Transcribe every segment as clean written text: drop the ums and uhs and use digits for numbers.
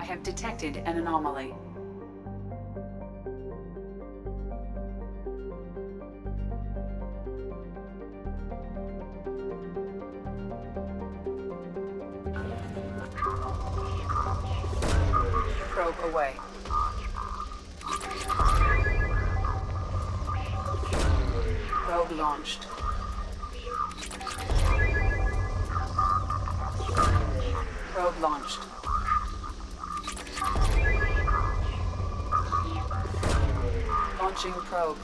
have detected an anomaly. Probe away. Probe launched. Probe launched. Launching probe.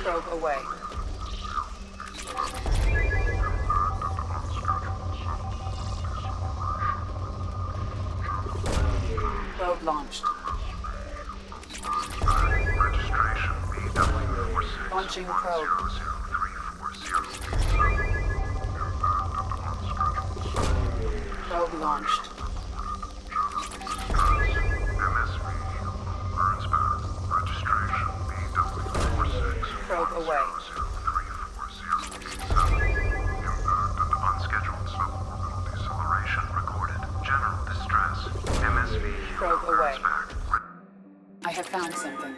Probe away. Probe launched. Registration BW46. Launching probe. Probe launched. MSV. Burns Path. Registration BW46. Probe away. 034087. Impact and unscheduled suborbital deceleration recorded. General distress. MSV. Probe away. Burns back. I have found something.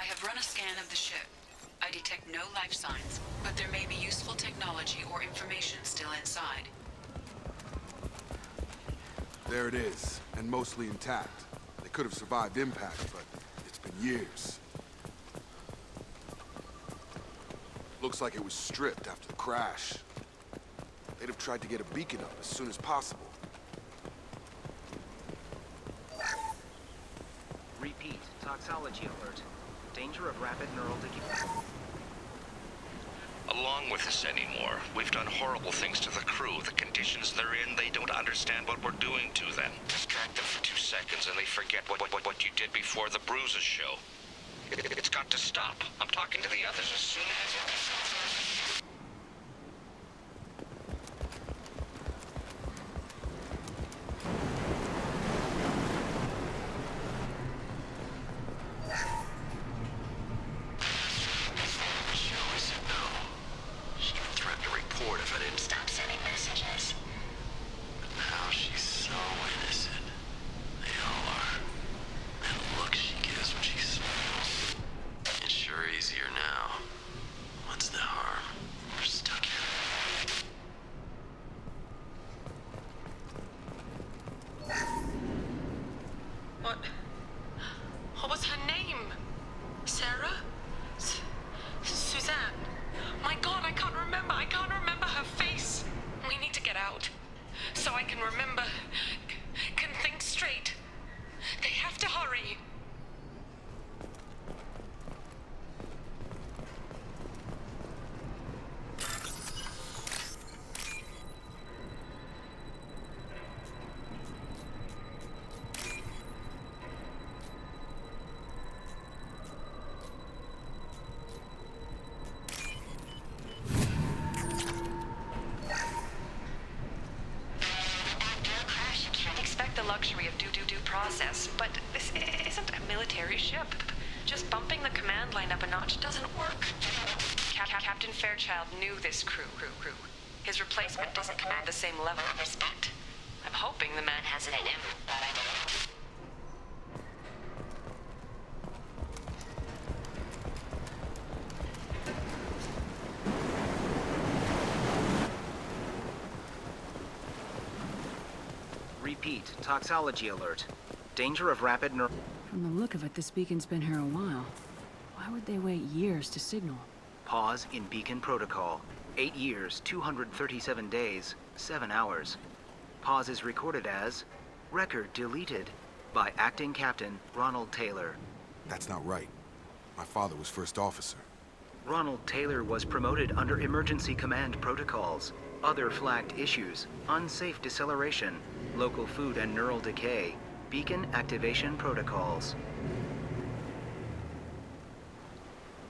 I have run a scan of the ship. I detect no life signs, but there may be useful technology or information still inside. There it is, and mostly intact. They could have survived impact, but it's been years. Looks like it was stripped after the crash. They'd have tried to get a beacon up as soon as possible. Repeat, toxology alert. Danger of rapid neural decay. Along with us anymore. We've done horrible things to the crew. The conditions they're in, they don't understand what we're doing to them. Distract them for 2 seconds and they forget what you did before the bruises show. It's got to stop. I'm talking to the others as soon as... What was her name? Sarah? Suzanne? My God, I can't remember. I can't remember her face. We need to get out. So I can remember. Can think straight. They have to hurry. The luxury of due process, but this isn't a military ship. Just bumping the command line up a notch doesn't work. Captain Fairchild knew this crew. His replacement doesn't command the same level of respect. I'm hoping the man has it in him, but I don't know. Repeat, toxology alert. Danger of rapid neural... From the look of it, this beacon's been here a while. Why would they wait years to signal? Pause in beacon protocol. 8 years, 237 days, 7 hours. Pause is recorded as... Record deleted by Acting Captain Ronald Taylor. That's not right. My father was first officer. Ronald Taylor was promoted under emergency command protocols. Other flagged issues: unsafe deceleration, local food and neural decay, beacon activation protocols.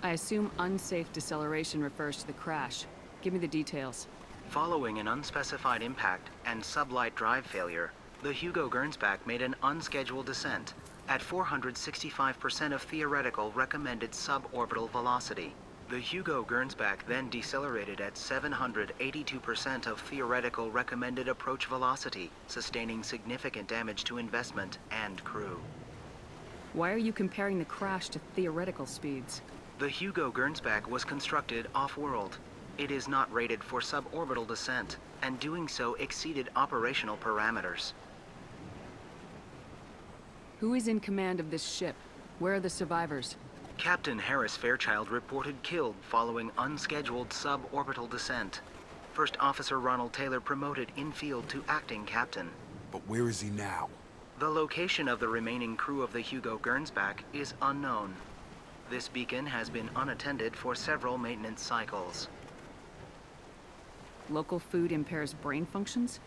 I assume unsafe deceleration refers to the crash. Give me the details. Following an unspecified impact and sublight drive failure, the Hugo Gernsback made an unscheduled descent at 465% of theoretical recommended suborbital velocity. The Hugo Gernsback then decelerated at 782% of theoretical recommended approach velocity, sustaining significant damage to investment and crew. Why are you comparing the crash to theoretical speeds? The Hugo Gernsback was constructed off-world. It is not rated for suborbital descent, and doing so exceeded operational parameters. Who is in command of this ship? Where are the survivors? Captain Harris Fairchild reported killed following unscheduled suborbital descent. First Officer Ronald Taylor promoted in-field to acting captain. But where is he now? The location of the remaining crew of the Hugo Gernsback is unknown. This beacon has been unattended for several maintenance cycles. Local food impairs brain functions?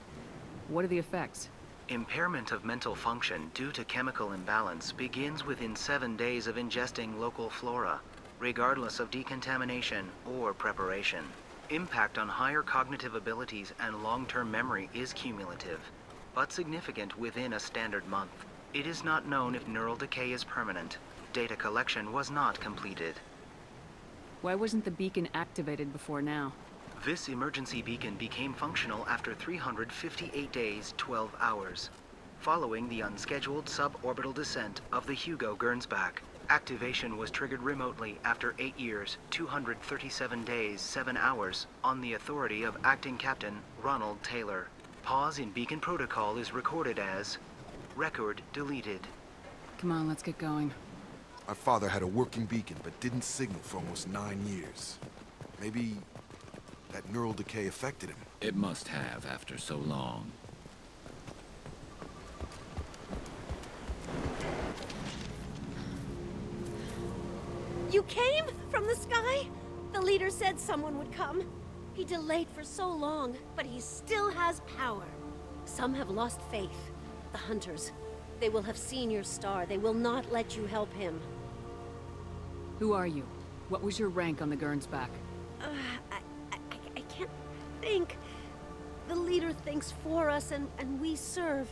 What are the effects? Impairment of mental function due to chemical imbalance begins within 7 days of ingesting local flora, regardless of decontamination or preparation. Impact on higher cognitive abilities and long-term memory is cumulative, but significant within a standard month. It is not known if neural decay is permanent. Data collection was not completed. Why wasn't the beacon activated before now? This emergency beacon became functional after 358 days, 12 hours, following the unscheduled suborbital descent of the Hugo Gernsback. Activation was triggered remotely after 8 years, 237 days, 7 hours, on the authority of Acting Captain Ronald Taylor. Pause in beacon protocol is recorded as record deleted. Come on, let's get going. My father had a working beacon, but didn't signal for almost 9 years. Maybe that neural decay affected him. It must have after so long. You came from the sky? The leader said someone would come. He delayed for so long, but he still has power. Some have lost faith. The hunters. They will have seen your star. They will not let you help him. Who are you? What was your rank on the Gernsback? I can't think. The leader thinks for us and we serve.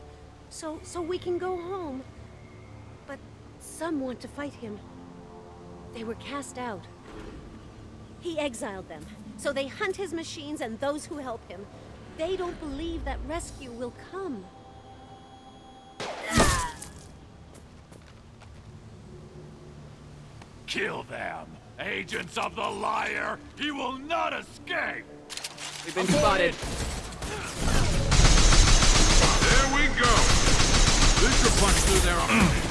So we can go home. But some want to fight him. They were cast out. He exiled them. So they hunt his machines and those who help him. They don't believe that rescue will come. Kill them! Agents of the liar! He will not escape! We've been spotted. There we go! This should punch through their armor.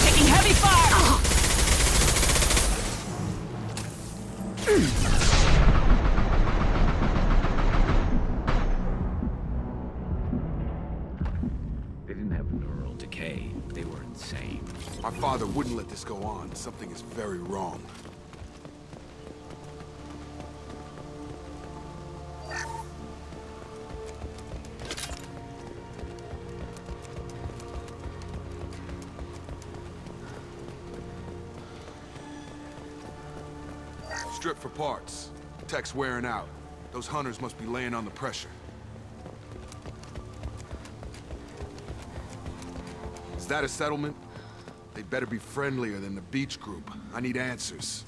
Taking heavy fire! They didn't have neural decay. They were insane. My father wouldn't let this go on. Something is very wrong. Strip for parts. Tech's wearing out. Those hunters must be laying on the pressure. Is that a settlement? They'd better be friendlier than the beach group. I need answers.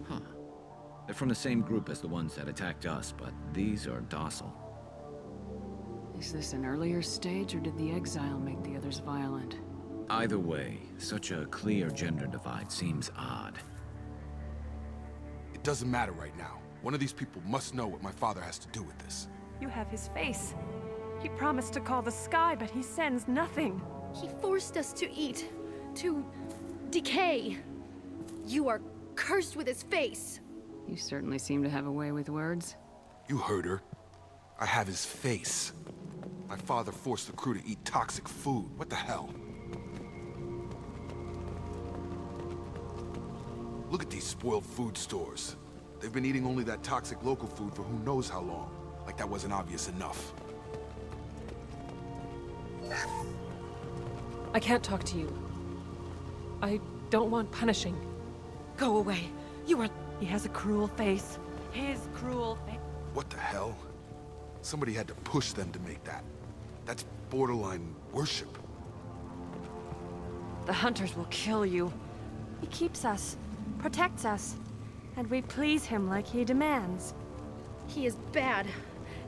Huh. They're from the same group as the ones that attacked us, but these are docile. Is this an earlier stage, or did the exile make the others violent? Either way, such a clear gender divide seems odd. It doesn't matter right now. One of these people must know what my father has to do with this. You have his face. He promised to call the sky, but he sends nothing. He forced us to eat, to decay. You are cursed with his face. You certainly seem to have a way with words. You heard her. I have his face. My father forced the crew to eat toxic food. What the hell? Look at these spoiled food stores. They've been eating only that toxic local food for who knows how long. Like that wasn't obvious enough. I can't talk to you. I don't want punishing. Go away. You are... He has a cruel face. His cruel face. What the hell? Somebody had to push them to make that. That's borderline worship. The hunters will kill you. He keeps us, protects us, and we please him like he demands. He is bad.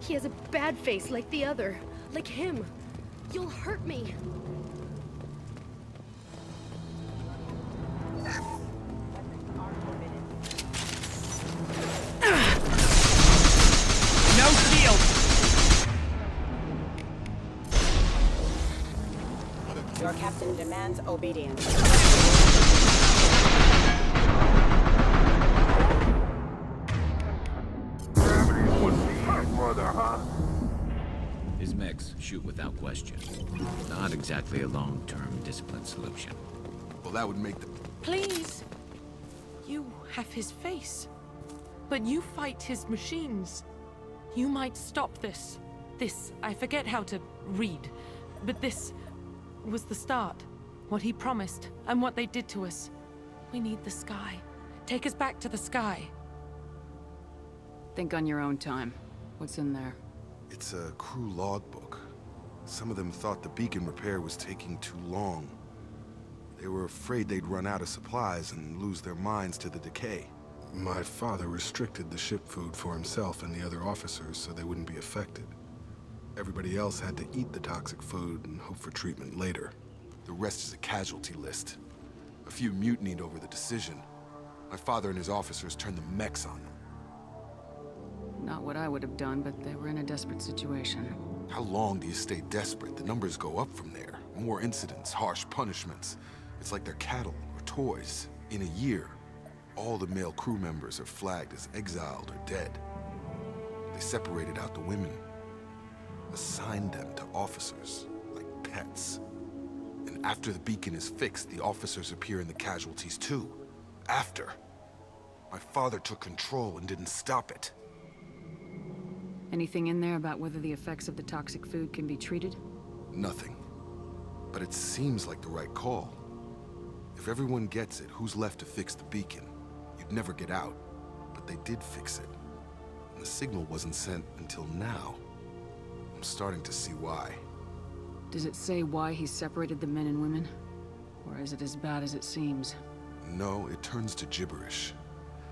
He has a bad face like the other. Like him. You'll hurt me. No shield! Your captain demands obedience. His mechs shoot without question. Not exactly a long-term discipline solution. Well, that would make the... Please. You have his face. But you fight his machines. You might stop this. This, I forget how to read. But this was the start. What he promised, and what they did to us. We need the sky. Take us back to the sky. Think on your own time. What's in there? It's a crew logbook. Some of them thought the beacon repair was taking too long. They were afraid they'd run out of supplies and lose their minds to the decay. My father restricted the ship food for himself and the other officers so they wouldn't be affected. Everybody else had to eat the toxic food and hope for treatment later. The rest is a casualty list. A few mutinied over the decision. My father and his officers turned the mechs on them. Not what I would have done, but they were in a desperate situation. How long do you stay desperate? The numbers go up from there. More incidents, harsh punishments. It's like they're cattle or toys. In a year, all the male crew members are flagged as exiled or dead. They separated out the women, assigned them to officers, like pets. And after the beacon is fixed, the officers appear in the casualties too. After. My father took control and didn't stop it. Anything in there about whether the effects of the toxic food can be treated? Nothing. But it seems like the right call. If everyone gets it, who's left to fix the beacon? You'd never get out. But they did fix it. And the signal wasn't sent until now. I'm starting to see why. Does it say why he separated the men and women? Or is it as bad as it seems? No, it turns to gibberish.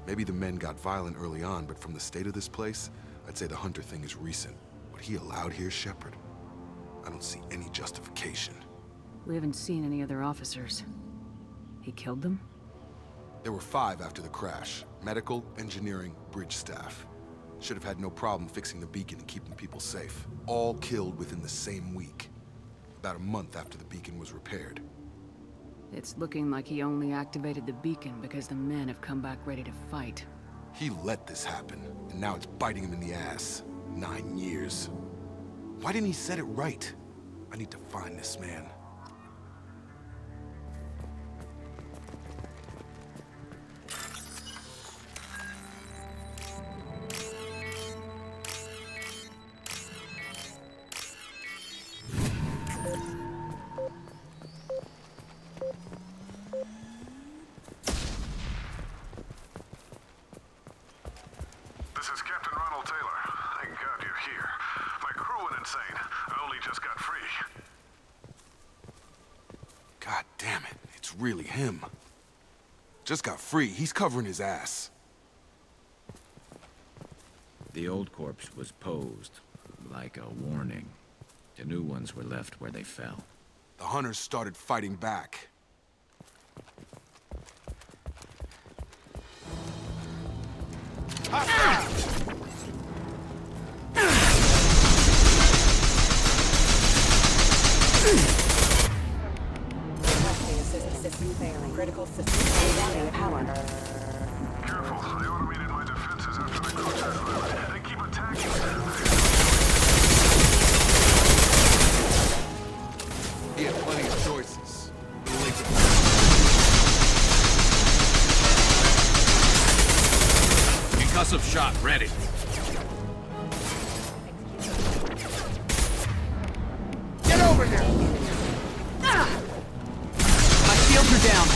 Maybe the men got violent early on, but from the state of this place, I'd say the Hunter thing is recent. What he allowed here, Shepard, I don't see any justification. We haven't seen any other officers. He killed them? There were 5 after the crash. Medical, engineering, bridge staff. Should have had no problem fixing the beacon and keeping people safe. All killed within the same week. About a month after the beacon was repaired. It's looking like he only activated the beacon because the men have come back ready to fight. He let this happen, and now it's biting him in the ass. 9 years. Why didn't he set it right? I need to find this man. God damn it, it's really him. Just got free, he's covering his ass. The old corpse was posed, like a warning. The new ones were left where they fell. The hunters started fighting back. System failing. Critical system losing power. Careful, I automated my defenses after the crew test run. They keep attacking. He had plenty of choices. Concussive shot ready. Get over here! My shields are down.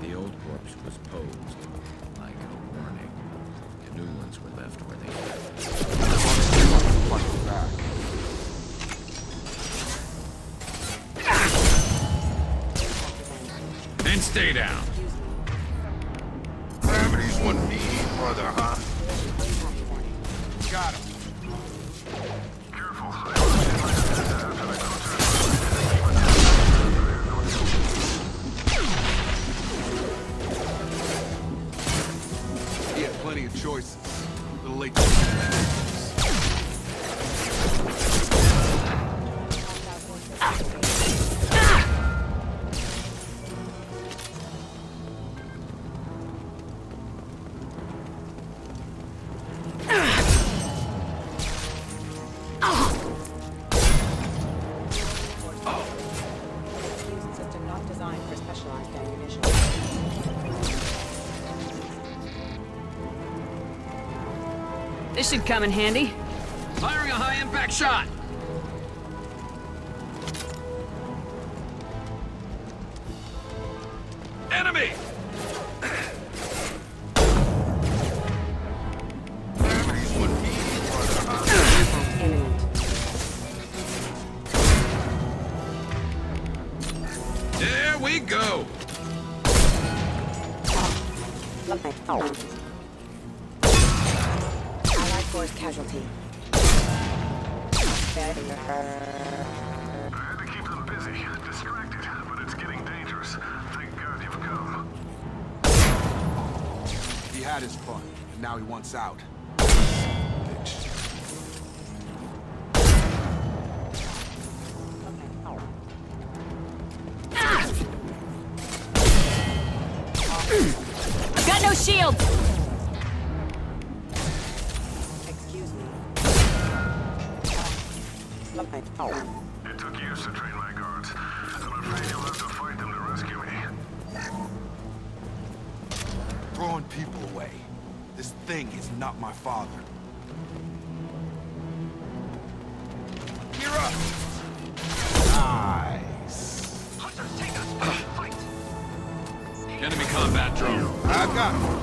The old corpse was posed, like a warning. The new ones were left where they fell. Fighting back. Then stay down. Gravity's what me, brother, huh? Got him. Careful, I automated my defenses after the crew test run. He had plenty of choices. A little late. System not designed for specialized ammunition. This should come in handy. Firing a high-impact shot. Enemy! Gravity's what me, brother, huh? Imminent. There we go. Allied force casualty. I had to keep them busy, distracted, but it's getting dangerous. Thank God you've come. He had his fun, and now he wants out. Bitch. I've got no shield. Excuse me. It took years to train my guards. I'm afraid you'll have to fight them to rescue me. Throwing people away. This thing is not my father. Gear up! Nice. Hunters, take us. Fight. Enemy combat drone. I've got him.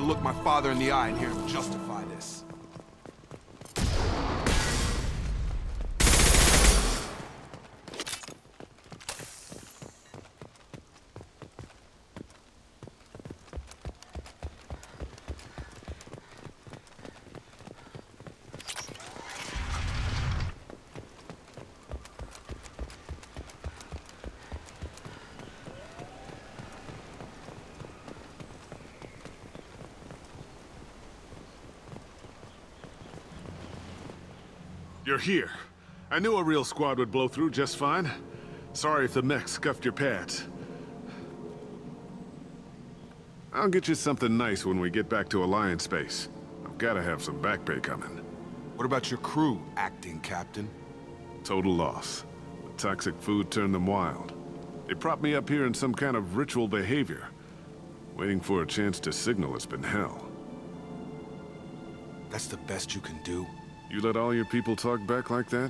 to look my father in the eye and hear him justify this. You're here. I knew a real squad would blow through just fine. Sorry if the mech scuffed your pads. I'll get you something nice when we get back to Alliance space. I've gotta have some back pay coming. What about your crew, acting captain? Total loss. The toxic food turned them wild. They propped me up here in some kind of ritual behavior. Waiting for a chance to signal has been hell. That's the best you can do? You let all your people talk back like that?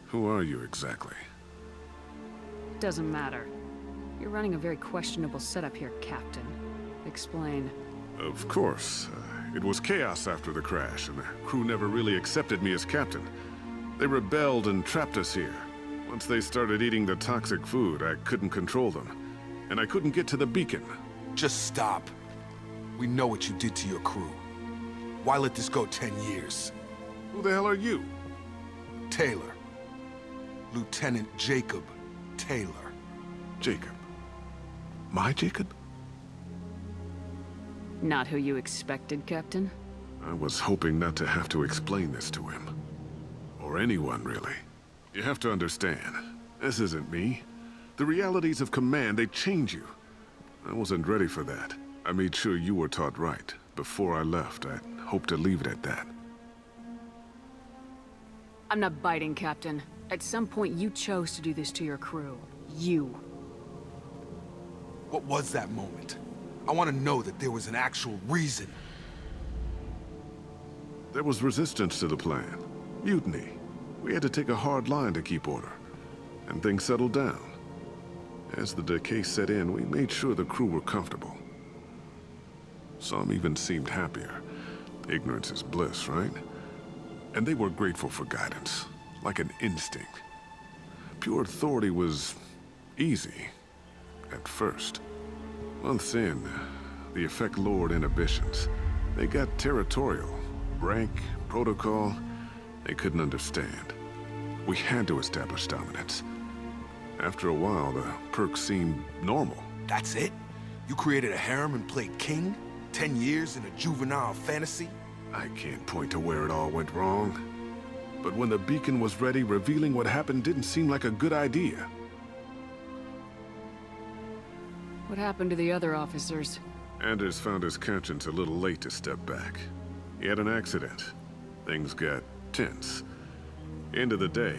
Who are you exactly? Doesn't matter. You're running a very questionable setup here, Captain. Explain. Of course. It was chaos after the crash, and the crew never really accepted me as captain. They rebelled and trapped us here. Once they started eating the toxic food, I couldn't control them. And I couldn't get to the beacon. Just stop. We know what you did to your crew. Why let this go 10 years? Who the hell are you? Taylor. Lieutenant Jacob Taylor. Jacob? My Jacob? Not who you expected, Captain? I was hoping not to have to explain this to him. Or anyone, really. You have to understand, this isn't me. The realities of command, they change you. I wasn't ready for that. I made sure you were taught right. Before I left, I hoped to leave it at that. I'm not biting, Captain. At some point, you chose to do this to your crew. You. What was that moment? I want to know that there was an actual reason. There was resistance to the plan. Mutiny. We had to take a hard line to keep order. And things settled down. As the decay set in, we made sure the crew were comfortable. Some even seemed happier. Ignorance is bliss, right? And they were grateful for guidance, like an instinct. Pure authority was easy, at first. Months in, the effect lowered inhibitions. They got territorial. Rank, protocol, they couldn't understand. We had to establish dominance. After a while, the perks seemed normal. That's it? You created a harem and played king? 10 years in a juvenile fantasy? I can't point to where it all went wrong. But when the beacon was ready, revealing what happened didn't seem like a good idea. What happened to the other officers? Anders found his conscience a little late to step back. He had an accident. Things got tense. End of the day,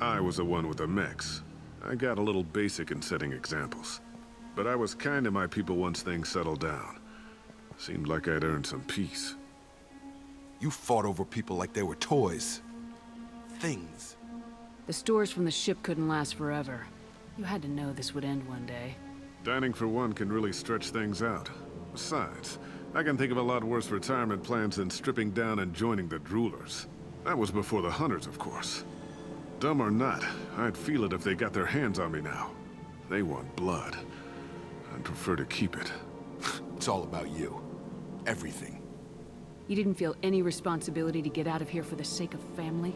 I was the one with the mechs. I got a little basic in setting examples. But I was kind to my people once things settled down. Seemed like I'd earned some peace. You fought over people like they were toys. Things. The stores from the ship couldn't last forever. You had to know this would end one day. Dining for one can really stretch things out. Besides, I can think of a lot worse retirement plans than stripping down and joining the droolers. That was before the hunters, of course. Dumb or not, I'd feel it if they got their hands on me now. They want blood. I'd prefer to keep it. It's all about you. Everything. You didn't feel any responsibility to get out of here for the sake of family?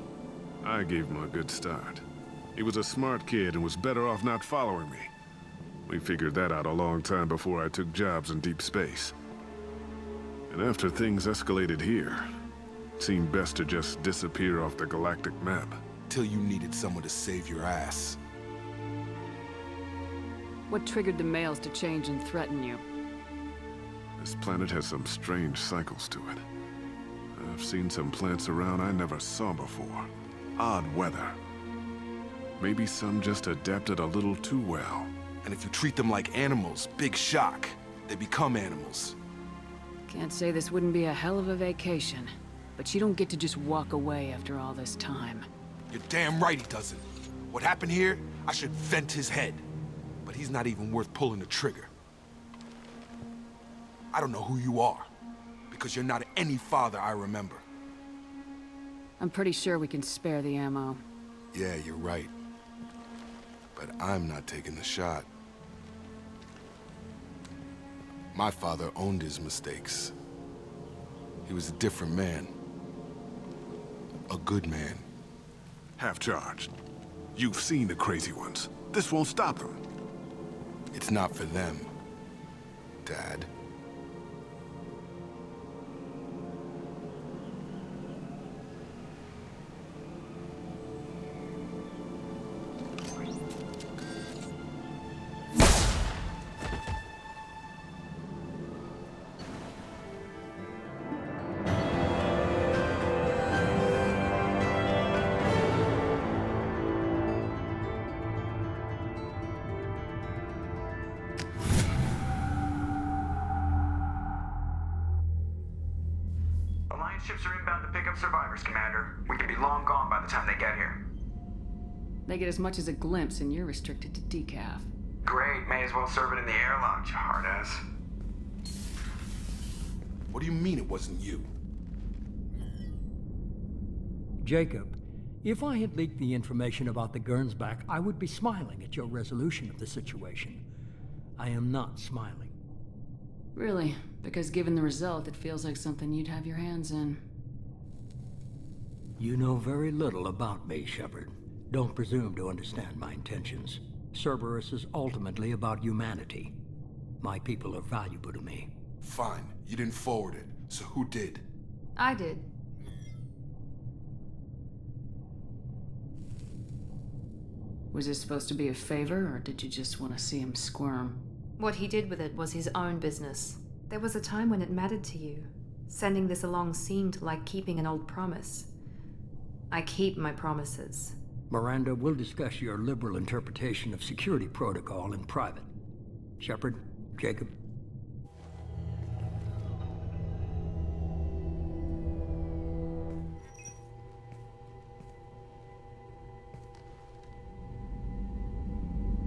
I gave him a good start. He was a smart kid and was better off not following me. We figured that out a long time before I took jobs in deep space. And after things escalated here, it seemed best to just disappear off the galactic map. Till you needed someone to save your ass. What triggered the males to change and threaten you? This planet has some strange cycles to it. I've seen some plants around I never saw before. Odd weather. Maybe some just adapted a little too well. And if you treat them like animals, big shock. They become animals. Can't say this wouldn't be a hell of a vacation. But you don't get to just walk away after all this time. You're damn right he doesn't. What happened here, I should vent his head. But he's not even worth pulling the trigger. I don't know who you are, because you're not any father I remember. I'm pretty sure we can spare the ammo. Yeah, you're right. But I'm not taking the shot. My father owned his mistakes. He was a different man. A good man. Half-charged. You've seen the crazy ones. This won't stop them. It's not for them, Dad. Alliance ships are inbound to pick up survivors, Commander. We could be long gone by the time they get here. They get as much as a glimpse, and you're restricted to decaf. Great, may as well serve it in the airlock, you hard ass. What do you mean it wasn't you? Jacob, if I had leaked the information about the Gernsback, I would be smiling at your resolution of the situation. I am not smiling. Really? Because given the result, it feels like something you'd have your hands in. You know very little about me, Shepard. Don't presume to understand my intentions. Cerberus is ultimately about humanity. My people are valuable to me. Fine. You didn't forward it. So who did? I did. Was this supposed to be a favor, or did you just want to see him squirm? What he did with it was his own business. There was a time when it mattered to you. Sending this along seemed like keeping an old promise. I keep my promises. Miranda, we'll discuss your liberal interpretation of security protocol in private. Shepard, Jacob.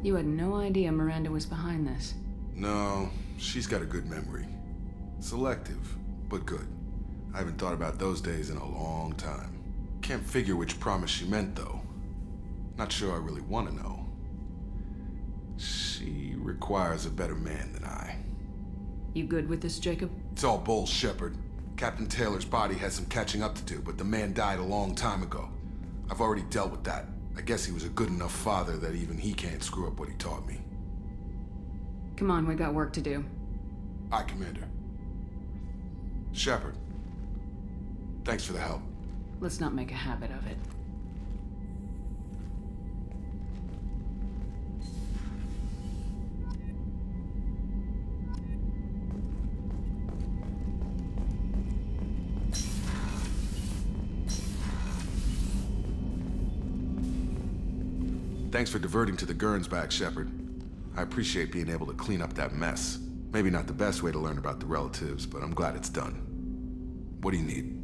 You had no idea Miranda was behind this. No, she's got a good memory. Selective, but good. I haven't thought about those days in a long time. Can't figure which promise she meant, though. Not sure I really want to know. She requires a better man than I. You good with this, Jacob? It's all bull, Shepard. Captain Taylor's body has some catching up to do, but the man died a long time ago. I've already dealt with that. I guess he was a good enough father that even he can't screw up what he taught me. Come on, we got work to do. Aye, Commander. Shepard. Thanks for the help. Let's not make a habit of it. Thanks for diverting to the Gernsback, Shepard. I appreciate being able to clean up that mess. Maybe not the best way to learn about the relatives, but I'm glad it's done. What do you need?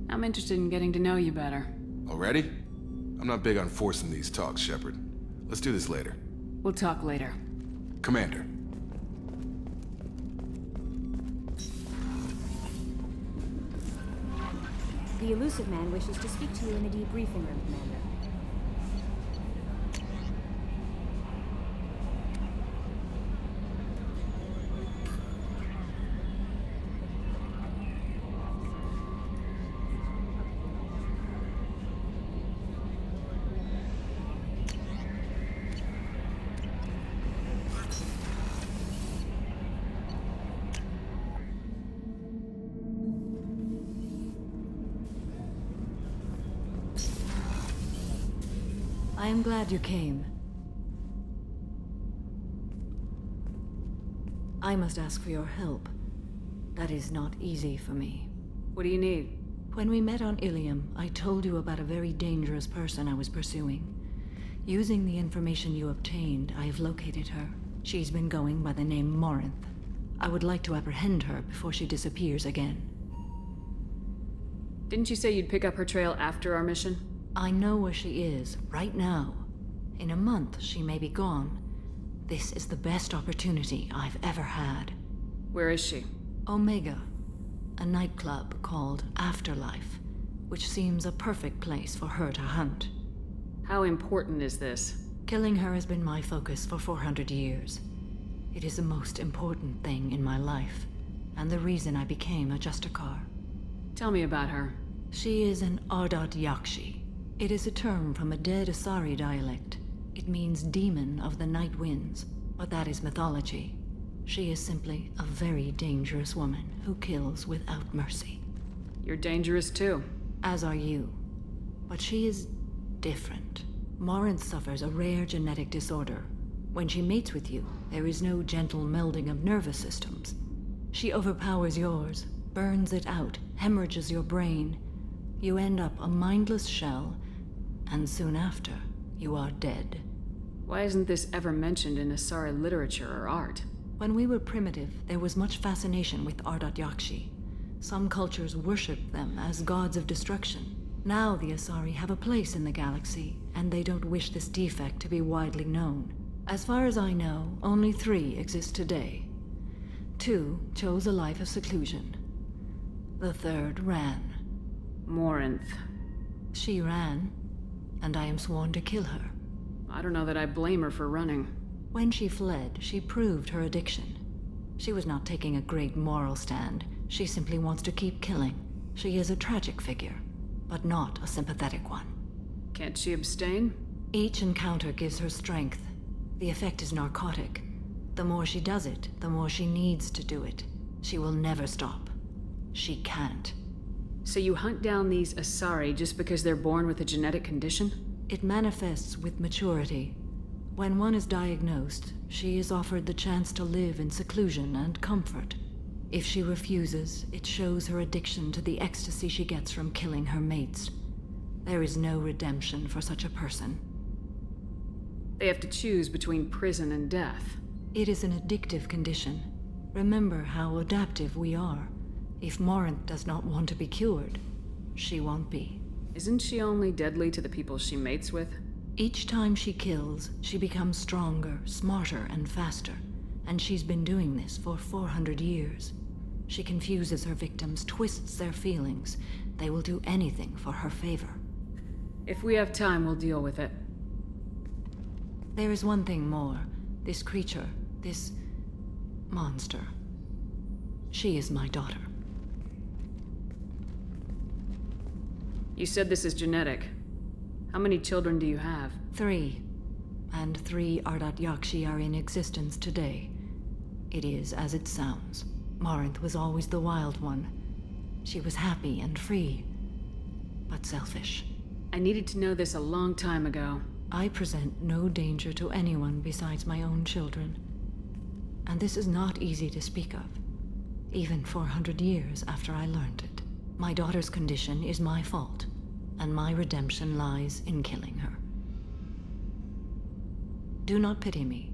I'm interested in getting to know you better. Already? I'm not big on forcing these talks, Shepard. Let's do this later. We'll talk later. Commander. The elusive man wishes to speak to you in the debriefing room, Commander. I am glad you came. I must ask for your help. That is not easy for me. What do you need? When we met on Ilium, I told you about a very dangerous person I was pursuing. Using the information you obtained, I have located her. She's been going by the name Morinth. I would like to apprehend her before she disappears again. Didn't you say you'd pick up her trail after our mission? I know where she is, right now. In a month, she may be gone. This is the best opportunity I've ever had. Where is she? Omega, a nightclub called Afterlife, which seems a perfect place for her to hunt. How important is this? Killing her has been my focus for 400 years. It is the most important thing in my life, and the reason I became a Justicar. Tell me about her. She is an Ardat Yakshi. It is a term from a dead Asari dialect. It means demon of the night winds, but that is mythology. She is simply a very dangerous woman who kills without mercy. You're dangerous too. As are you. But she is different. Morinth suffers a rare genetic disorder. When she mates with you, there is no gentle melding of nervous systems. She overpowers yours, burns it out, hemorrhages your brain. You end up a mindless shell, and soon after, you are dead. Why isn't this ever mentioned in Asari literature or art? When we were primitive, there was much fascination with Ardat Yakshi. Some cultures worshipped them as gods of destruction. Now the Asari have a place in the galaxy, and they don't wish this defect to be widely known. As far as I know, only 3 exist today. 2 chose a life of seclusion. The 3rd ran. Morinth. She ran, and I am sworn to kill her. I don't know that I blame her for running. When she fled, she proved her addiction. She was not taking a great moral stand. She simply wants to keep killing. She is a tragic figure, but not a sympathetic one. Can't she abstain? Each encounter gives her strength. The effect is narcotic. The more she does it, the more she needs to do it. She will never stop. She can't. So you hunt down these Asari just because they're born with a genetic condition? It manifests with maturity. When one is diagnosed, she is offered the chance to live in seclusion and comfort. If she refuses, it shows her addiction to the ecstasy she gets from killing her mates. There is no redemption for such a person. They have to choose between prison and death. It is an addictive condition. Remember how adaptive we are. If Morinth does not want to be cured, she won't be. Isn't she only deadly to the people she mates with? Each time she kills, she becomes stronger, smarter, and faster. And she's been doing this for 400 years. She confuses her victims, twists their feelings. They will do anything for her favor. If we have time, we'll deal with it. There is one thing more. This creature, this monster. She is my daughter. You said this is genetic. How many children do you have? 3. And 3 Ardat Yakshi are in existence today. It is as it sounds. Morinth was always the wild one. She was happy and free, but selfish. I needed to know this a long time ago. I present no danger to anyone besides my own children. And this is not easy to speak of, even 400 years after I learned it. My daughter's condition is my fault, and my redemption lies in killing her. Do not pity me.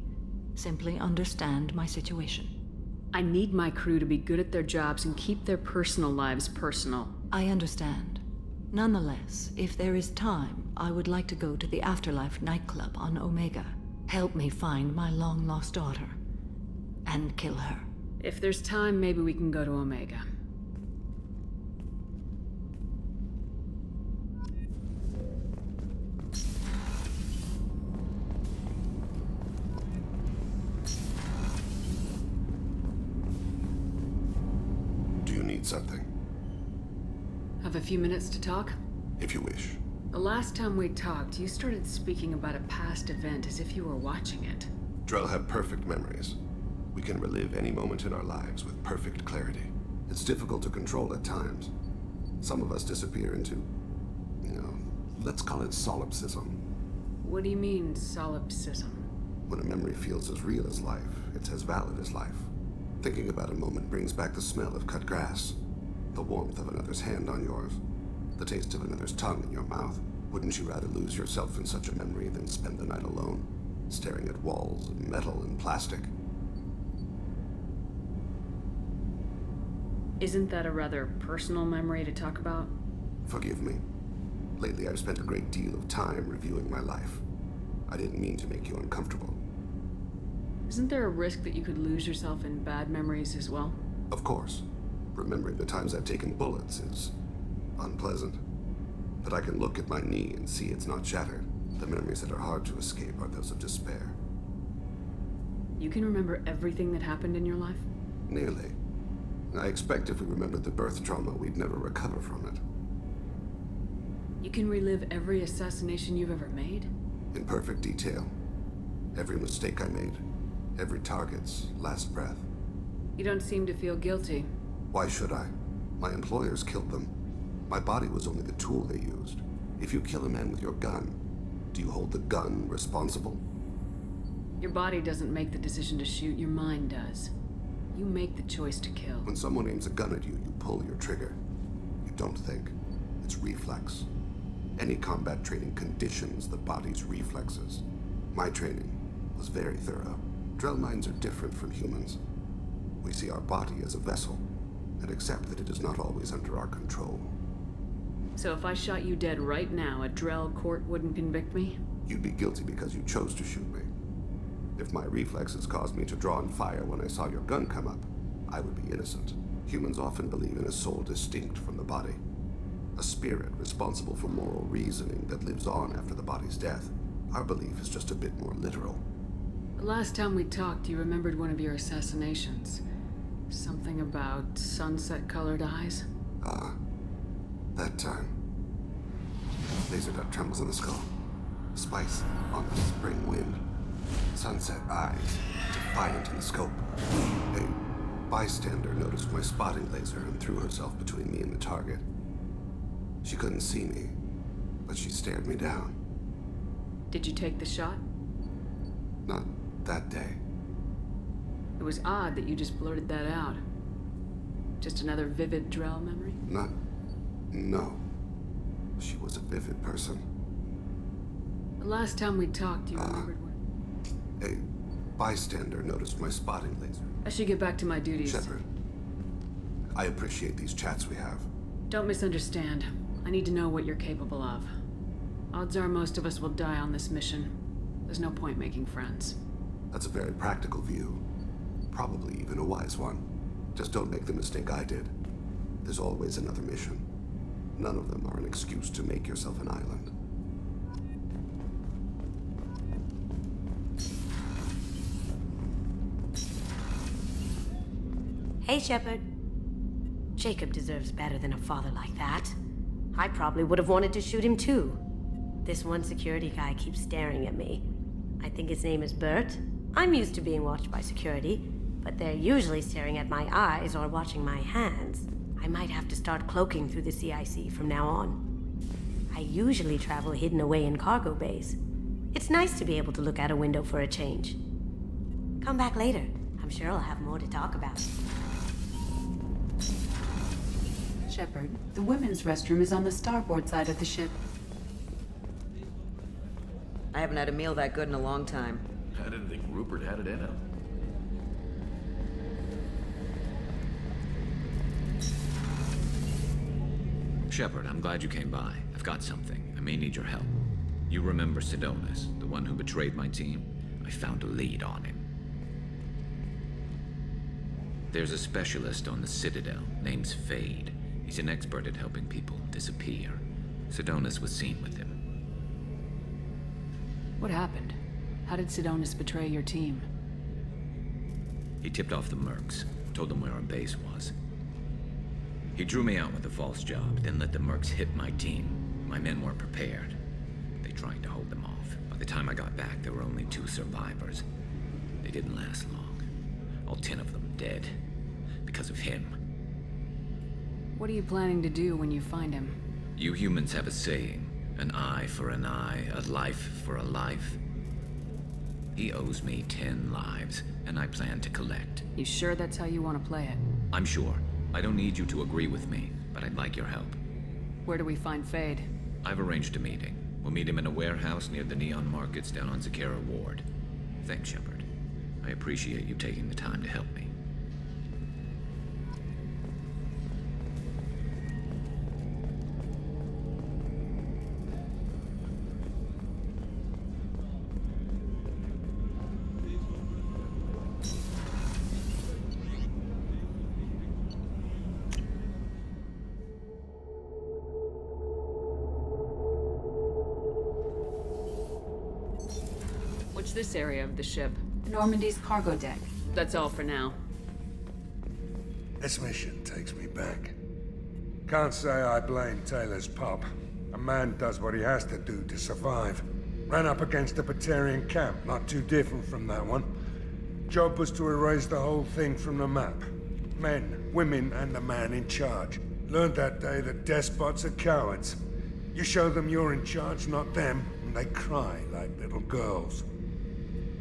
Simply understand my situation. I need my crew to be good at their jobs and keep their personal lives personal. I understand. Nonetheless, if there is time, I would like to go to the Afterlife nightclub on Omega. Help me find my long-lost daughter, and kill her. If there's time, maybe we can go to Omega. Do you need something? Have a few minutes to talk? If you wish. The last time we talked, you started speaking about a past event as if you were watching it. Drell have perfect memories. We can relive any moment in our lives with perfect clarity. It's difficult to control at times. Some of us disappear into, let's call it solipsism. What do you mean, solipsism? When a memory feels as real as life, it's as valid as life. Thinking about a moment brings back the smell of cut grass, the warmth of another's hand on yours, the taste of another's tongue in your mouth. Wouldn't you rather lose yourself in such a memory than spend the night alone, staring at walls of metal and plastic? Isn't that a rather personal memory to talk about? Forgive me. Lately, I've spent a great deal of time reviewing my life. I didn't mean to make you uncomfortable. Isn't there a risk that you could lose yourself in bad memories as well? Of course. Remembering the times I've taken bullets is unpleasant. But I can look at my knee and see it's not shattered. The memories that are hard to escape are those of despair. You can remember everything that happened in your life? Nearly. I expect if we remembered the birth trauma, we'd never recover from it. You can relive every assassination you've ever made? In perfect detail. Every mistake I made. Every target's last breath. You don't seem to feel guilty. Why should I? My employers killed them. My body was only the tool they used. If you kill a man with your gun, do you hold the gun responsible? Your body doesn't make the decision to shoot, your mind does. You make the choice to kill. When someone aims a gun at you, you pull your trigger. You don't think. It's reflex. Any combat training conditions the body's reflexes. My training was very thorough. Drell minds are different from humans. We see our body as a vessel, and accept that it is not always under our control. So if I shot you dead right now, a Drell court wouldn't convict me? You'd be guilty because you chose to shoot me. If my reflexes caused me to draw and fire when I saw your gun come up, I would be innocent. Humans often believe in a soul distinct from the body. A spirit responsible for moral reasoning that lives on after the body's death. Our belief is just a bit more literal. The last time we talked, you remembered one of your assassinations. Something about sunset-colored eyes? Ah, that time. Laser dot trembles in the skull. Spice on the spring wind. Sunset eyes, defiant in the scope. A bystander noticed my spotting laser and threw herself between me and the target. She couldn't see me, but she stared me down. Did you take the shot? Not that day. It was odd that you just blurted that out. Just another vivid Drell memory? No. She was a vivid person. The last time we talked, you remembered what? A bystander noticed my spotting laser. I should get back to my duties. Shepard, I appreciate these chats we have. Don't misunderstand. I need to know what you're capable of. Odds are most of us will die on this mission. There's no point making friends. That's a very practical view. Probably even a wise one. Just don't make the mistake I did. There's always another mission. None of them are an excuse to make yourself an island. Hey, Shepard. Jacob deserves better than a father like that. I probably would have wanted to shoot him too. This one security guy keeps staring at me. I think his name is Bert. I'm used to being watched by security, but they're usually staring at my eyes or watching my hands. I might have to start cloaking through the CIC from now on. I usually travel hidden away in cargo bays. It's nice to be able to look out a window for a change. Come back later. I'm sure I'll have more to talk about. Shepard, the women's restroom is on the starboard side of the ship. I haven't had a meal that good in a long time. I didn't think Rupert had it in him. Shepard, I'm glad you came by. I've got something. I may need your help. You remember Sidonis, the one who betrayed my team? I found a lead on him. There's a specialist on the Citadel, name's Fade. He's an expert at helping people disappear. Sidonis was seen with him. What happened? How did Sidonis betray your team? He tipped off the mercs, told them where our base was. He drew me out with a false job, then let the mercs hit my team. My men weren't prepared. They tried to hold them off. By the time I got back, there were only 2 survivors. They didn't last long. All 10 of them dead. Because of him. What are you planning to do when you find him? You humans have a saying. An eye for an eye, a life for a life. He owes me 10 lives, and I plan to collect. You sure that's how you want to play it? I'm sure. I don't need you to agree with me, but I'd like your help. Where do we find Fade? I've arranged a meeting. We'll meet him in a warehouse near the Neon Markets down on Zakera Ward. Thanks, Shepard. I appreciate you taking the time to help me. What's this area of the ship? Normandy's cargo deck. That's all for now. This mission takes me back. Can't say I blame Taylor's pop. A man does what he has to do to survive. Ran up against a Batarian camp, not too different from that one. Job was to erase the whole thing from the map. Men, women, and the man in charge. Learned that day that despots are cowards. You show them you're in charge, not them, and they cry like little girls.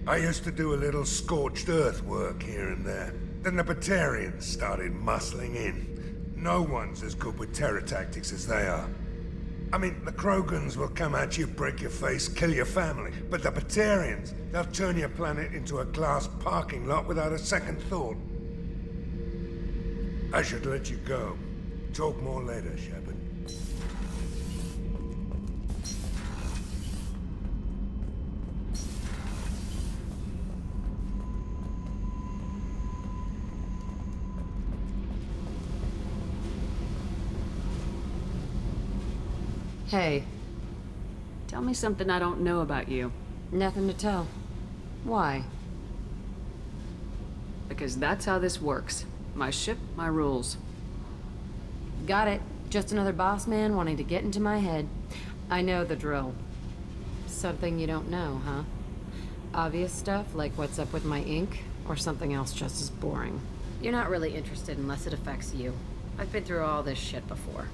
I used to do a little scorched earth work here and there. Then the Batarians started muscling in. No one's as good with terror tactics as they are. I mean, the Krogans will come at you, break your face, kill your family. But the Batarians, they'll turn your planet into a glass parking lot without a second thought. I should let you go. Talk more later, Shepard. Hey. Tell me something I don't know about you. Nothing to tell. Why? Because that's how this works. My ship, my rules. Got it. Just another boss man wanting to get into my head. I know the drill. Something you don't know, huh? Obvious stuff, like what's up with my ink, or something else just as boring. You're not really interested unless it affects you. I've been through all this shit before.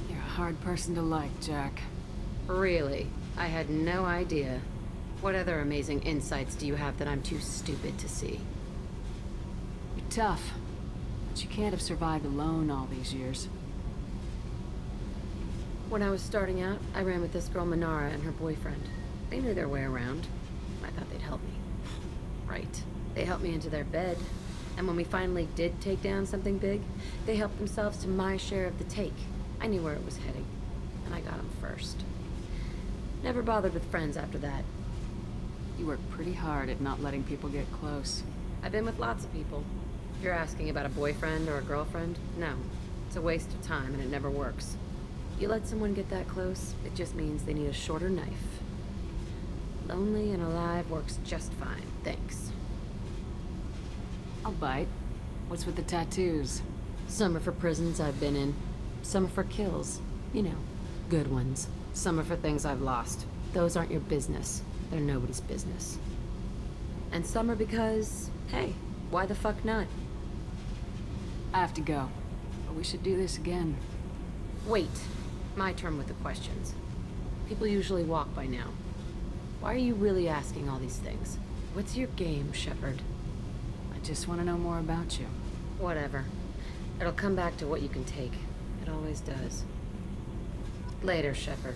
You're a hard person to like, Jack. Really? I had no idea. What other amazing insights do you have that I'm too stupid to see? You're tough, but you can't have survived alone all these years. When I was starting out, I ran with this girl Minara and her boyfriend. They knew their way around. I thought they'd help me. Right. They helped me into their bed. And when we finally did take down something big, they helped themselves to my share of the take. I knew where it was heading, and I got them first. Never bothered with friends after that. You work pretty hard at not letting people get close. I've been with lots of people. If you're asking about a boyfriend or a girlfriend, no. It's a waste of time and it never works. You let someone get that close, it just means they need a shorter knife. Lonely and alive works just fine, thanks. I'll bite. What's with the tattoos? Some are for prisons I've been in. Some are for kills. You know, good ones. Some are for things I've lost. Those aren't your business. They're nobody's business. And some are because, hey, why the fuck not? I have to go, but we should do this again. Wait. My turn with the questions. People usually walk by now. Why are you really asking all these things? What's your game, Shepard? I just want to know more about you. Whatever. It'll come back to what you can take. It always does. Later, Shepard.